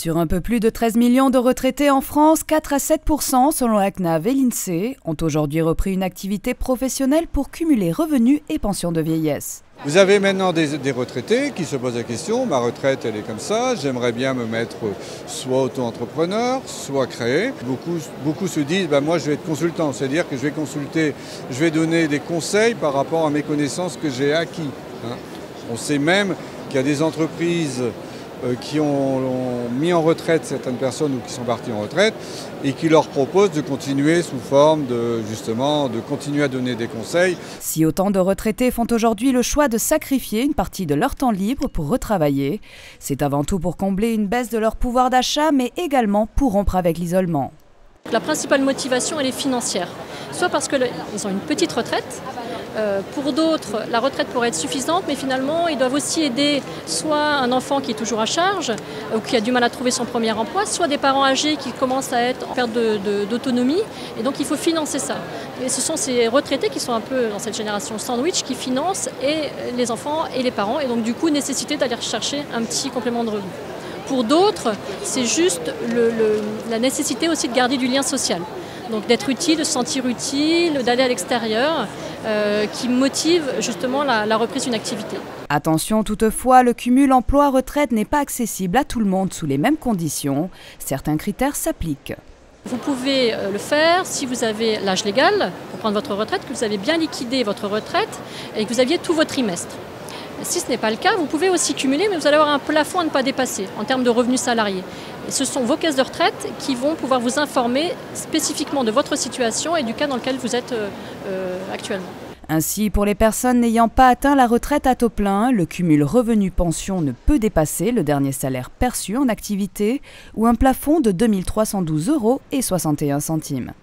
Sur un peu plus de 13 millions de retraités en France, 4 à 7% selon la CNAV et l'INSEE ont aujourd'hui repris une activité professionnelle pour cumuler revenus et pensions de vieillesse. Vous avez maintenant des retraités qui se posent la question, ma retraite elle est comme ça, j'aimerais bien me mettre soit auto-entrepreneur, soit créer. Beaucoup se disent, moi je vais être consultant, c'est-à-dire que je vais consulter, je vais donner des conseils par rapport à mes connaissances que j'ai acquis. On sait même qu'il y a des entreprises qui ont mis en retraite certaines personnes ou qui sont parties en retraite et qui leur proposent de continuer sous forme de continuer à donner des conseils. Si autant de retraités font aujourd'hui le choix de sacrifier une partie de leur temps libre pour retravailler, c'est avant tout pour combler une baisse de leur pouvoir d'achat, mais également pour rompre avec l'isolement. La principale motivation, elle est financière. Soit parce qu'ils ont une petite retraite, pour d'autres, la retraite pourrait être suffisante, mais finalement, ils doivent aussi aider soit un enfant qui est toujours à charge, ou qui a du mal à trouver son premier emploi, soit des parents âgés qui commencent à être en perte d'autonomie, et donc il faut financer ça. Et ce sont ces retraités qui sont un peu dans cette génération sandwich qui financent et les enfants et les parents, et donc du coup, nécessité d'aller chercher un petit complément de revenu. Pour d'autres, c'est juste la nécessité aussi de garder du lien social. Donc d'être utile, de se sentir utile, d'aller à l'extérieur, qui motive justement la reprise d'une activité. Attention toutefois, le cumul emploi-retraite n'est pas accessible à tout le monde sous les mêmes conditions. Certains critères s'appliquent. Vous pouvez le faire si vous avez l'âge légal pour prendre votre retraite, que vous avez bien liquidé votre retraite et que vous aviez tout votre trimestre. Si ce n'est pas le cas, vous pouvez aussi cumuler, mais vous allez avoir un plafond à ne pas dépasser en termes de revenus salariés. Et ce sont vos caisses de retraite qui vont pouvoir vous informer spécifiquement de votre situation et du cas dans lequel vous êtes actuellement. Ainsi, pour les personnes n'ayant pas atteint la retraite à taux plein, le cumul revenu-pension ne peut dépasser le dernier salaire perçu en activité ou un plafond de 2 312,61 €.